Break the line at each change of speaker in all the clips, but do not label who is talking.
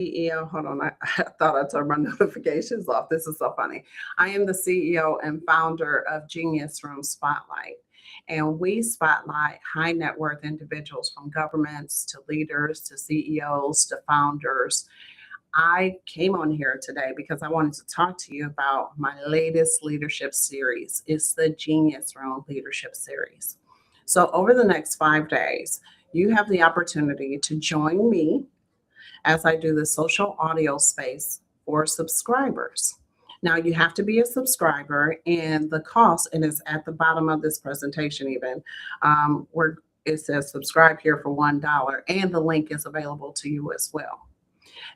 CEO. Hold on, I thought I turned my notifications off. This is so funny. I am the CEO and founder of Genius Room Spotlight. And we spotlight high net worth individuals from governments to leaders to CEOs to founders. I came on here today because I wanted to talk to you about my latest leadership series. It's the Genius Room Leadership Series. So, over the next 5 days, you have the opportunity to join me as I do the social audio space for subscribers. Now, you have to be a subscriber, and the cost, and it's at the bottom of this presentation, even where it says subscribe here for $1, and the link is available to you as well.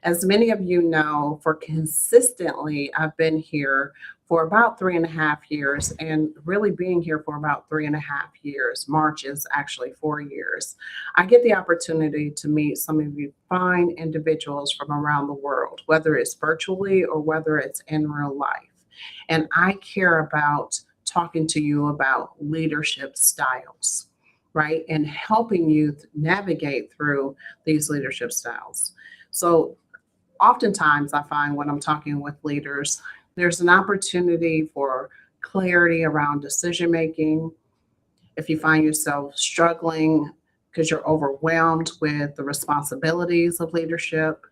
As many of you know, for consistently, I've been here for about 3.5 years, and really being here for about 3.5 years. March is actually 4 years. I get the opportunity to meet some of you fine individuals from around the world, whether it's virtually or whether it's in real life. And I care about talking to you about leadership styles, right? And helping you navigate through these leadership styles. So oftentimes I find when I'm talking with leaders, there's an opportunity for clarity around decision making. If you find yourself struggling because you're overwhelmed with the responsibilities of leadership,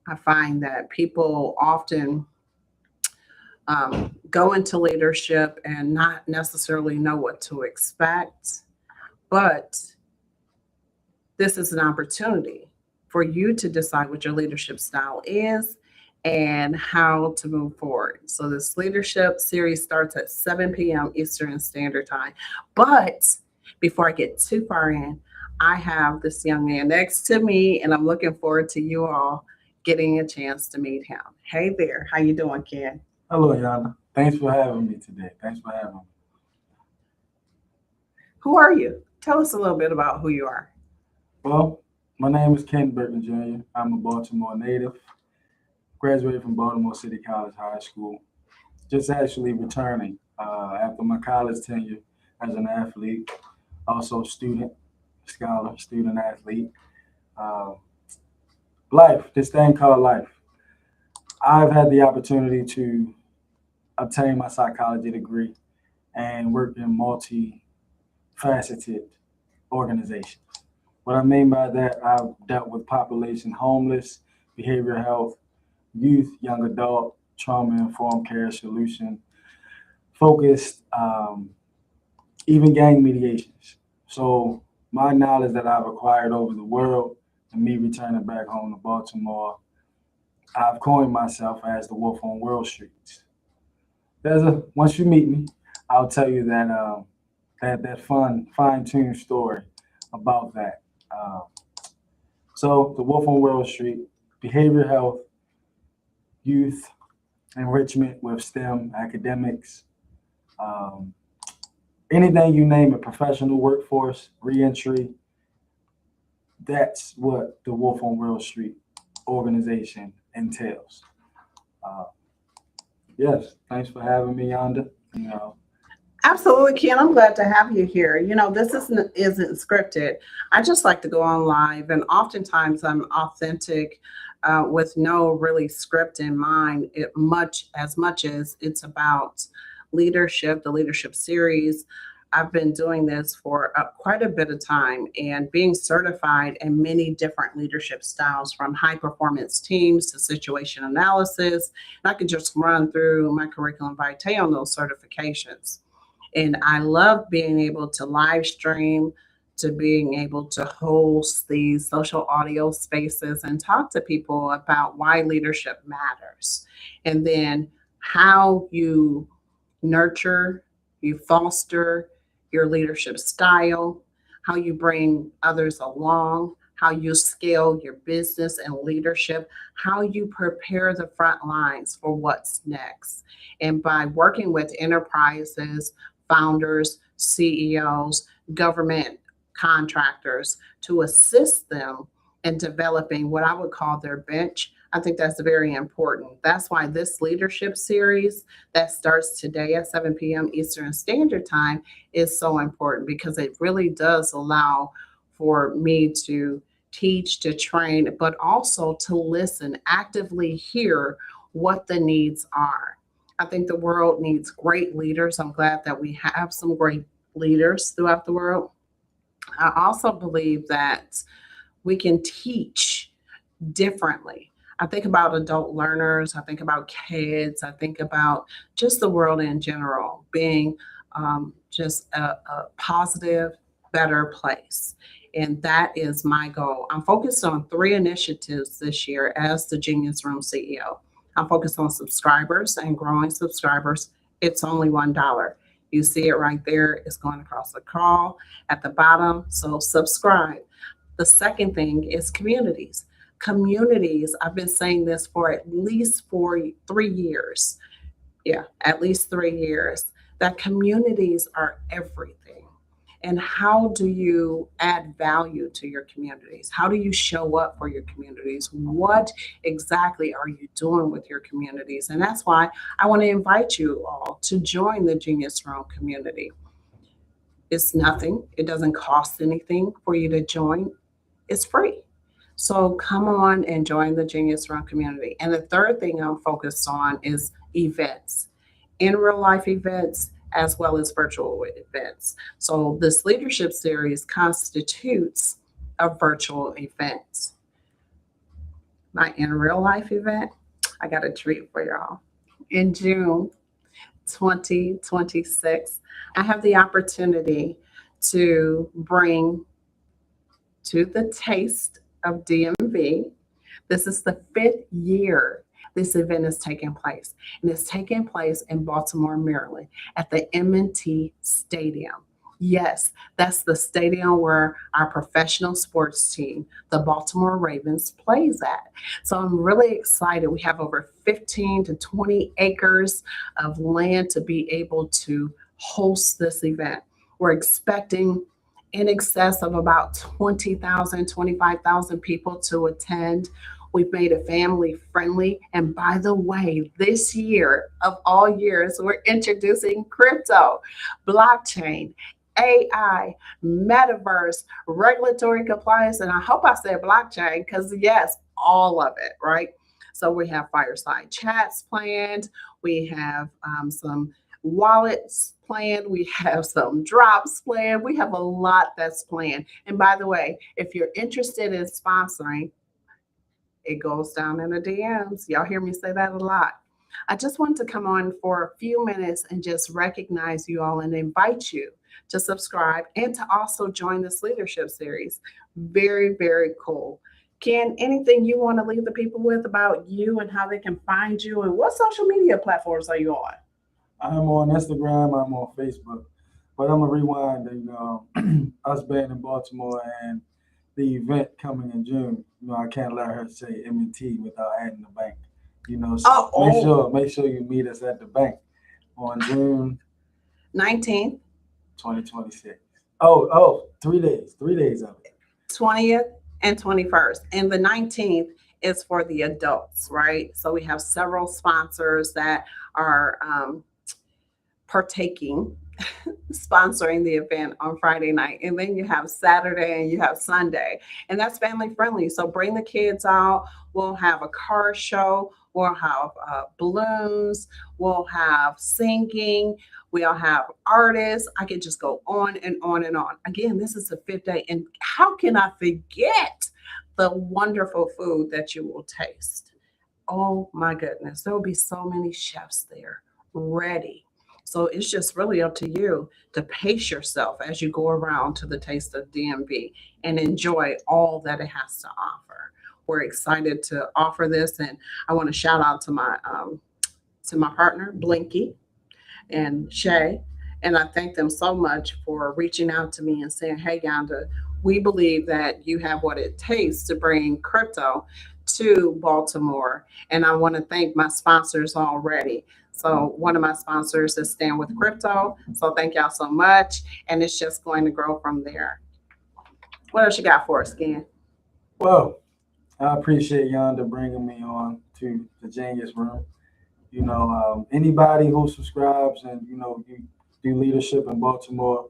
I find that people often go into leadership and not necessarily know what to expect. But this is an opportunity for you to decide what your leadership style is and how to move forward. So this leadership series starts at 7 p.m. Eastern Standard Time. But before I get too far in, I have this young man next to me, and I'm looking forward to you all getting a chance to meet him. Hey there, how you doing, Ken?
Hello, Yana. Thanks for having me today. Thanks for having me.
Who are you? Tell us a little bit about who you are.
Well, my name is Ken Burton Jr. I'm a Baltimore native. Graduated from Baltimore City College High School. Just actually returning after my college tenure as an athlete, also student, scholar, student athlete. Uh, Life, this thing called life. I've had the opportunity to obtain my psychology degree and work in multifaceted organizations. What I mean by that, I've dealt with population homeless, behavioral health, youth, young adult, trauma-informed care solution, focused, even gang mediations. So my knowledge that I've acquired over the world and me returning back home to Baltimore, I've coined myself as the wolf on Wall Street. Once you meet me, I'll tell you that fun, fine-tuned story about that. So the wolf on Wall Street, behavioral health, youth enrichment with STEM, academics, um, anything you name it, professional workforce, reentry. That's what the Wolf on Wall Street organization entails. Uh, yes, thanks for having me, Yonda. You know,
Absolutely, Ken. I'm glad to have you here. This isn't scripted. I just like to go on live, and oftentimes I'm authentic with no really script in mind. Much as it's about leadership, the leadership series. I've been doing this for quite a bit of time and being certified in many different leadership styles, from high performance teams to situation analysis. And I could just run through my curriculum vitae on those certifications. And I love being able to live stream, to being able to host these social audio spaces and talk to people about why leadership matters. And then how you nurture, you foster your leadership style, how you bring others along, how you scale your business and leadership, how you prepare the front lines for what's next. And by working with enterprises, founders, CEOs, government contractors to assist them in developing what I would call their bench. I think that's very important. That's why this leadership series that starts today at 7 p.m. Eastern Standard Time is so important, because it really does allow for me to teach, to train, but also to listen, actively hear what the needs are. I think the world needs great leaders. I'm glad that we have some great leaders throughout the world. I also believe that we can teach differently. I think about adult learners, I think about kids, I think about just the world in general being just a positive, better place. And that is my goal. I'm focused on three initiatives this year as the Genius Room CEO. I'm focused on subscribers and growing subscribers. It's only $1. You see it right there. It's going across the call at the bottom. So subscribe. The second thing is communities. Communities, I've been saying this for at least 3 years. Yeah, at least 3 years, that communities are everything. And how do you add value to your communities? How do you show up for your communities? What exactly are you doing with your communities? And that's why I want to invite you all to join the Genius Room community. It's nothing, it doesn't cost anything for you to join, it's free. So come on and join the Genius Room community. And the third thing I'm focused on is events, in real life events as well as virtual events. So this leadership series constitutes a virtual event. My in real life event, I got a treat for y'all. In June 2026, I have the opportunity to bring to the Taste of DMV. This is the 5th year this event is taking place, and it's taking place in Baltimore, Maryland, at the M&T Stadium. Yes, that's the stadium where our professional sports team, the Baltimore Ravens, plays at. So I'm really excited. We have over 15 to 20 acres of land to be able to host this event. We're expecting in excess of about 20,000, 25,000 people to attend. We've made it family friendly. And by the way, this year of all years, we're introducing crypto, blockchain, AI, metaverse, regulatory compliance. And I hope I said blockchain because, yes, all of it, right? So we have fireside chats planned. We have some wallets planned. We have some drops planned. We have a lot that's planned. And by the way, if you're interested in sponsoring, it goes down in the DMs. Y'all hear me say that a lot. I just want to come on for a few minutes and just recognize you all and invite you to subscribe and to also join this leadership series. Very, very cool. Ken, anything you want to leave the people with about you and how they can find you, and what social media platforms are you on?
I'm on Instagram, I'm on Facebook, but I'm gonna rewind us being in Baltimore and the event coming in June. I can't let her say M&T without adding the bank. So make sure you meet us at the bank on June
19th,
2026. 3 days of it.
20th and 21st. And the 19th is for the adults, right? So we have several sponsors that are sponsoring the event on Friday night. And then you have Saturday and you have Sunday. And that's family friendly. So bring the kids out. We'll have a car show. We'll have balloons. We'll have singing. We'll have artists. I could just go on and on and on. Again, this is the 5th day. And how can I forget the wonderful food that you will taste? Oh my goodness. There will be so many chefs there ready. So it's just really up to you to pace yourself as you go around to the Taste of DMV and enjoy all that it has to offer. We're excited to offer this, and I want to shout out to my partner, Blinky and Shay, and I thank them so much for reaching out to me and saying, "Hey, Yonda, we believe that you have what it takes to bring crypto to Baltimore." And I want to thank my sponsors already. So one of my sponsors is Stand With Crypto. So thank y'all so much. And it's just going to grow from there. What else you got for us, Ken?
Well, I appreciate Yonda bringing me on to the Genius Room. Anybody who subscribes and, you do leadership in Baltimore,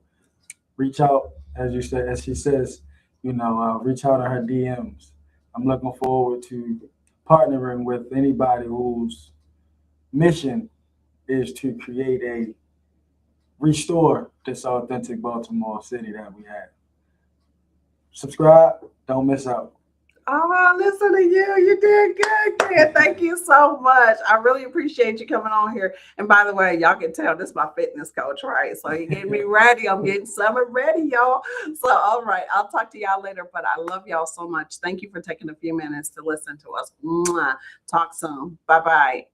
reach out, as she says, reach out in her DMs. I'm looking forward to partnering with anybody whose mission is to create restore this authentic Baltimore city that we have. Subscribe, don't miss out.
Oh, listen to you. You did good, kid. Thank you so much. I really appreciate you coming on here. And by the way, y'all can tell this is my fitness coach, right? So he getting me ready. I'm getting summer ready, y'all. So, all right. I'll talk to y'all later, but I love y'all so much. Thank you for taking a few minutes to listen to us. Mwah. Talk soon. Bye-bye.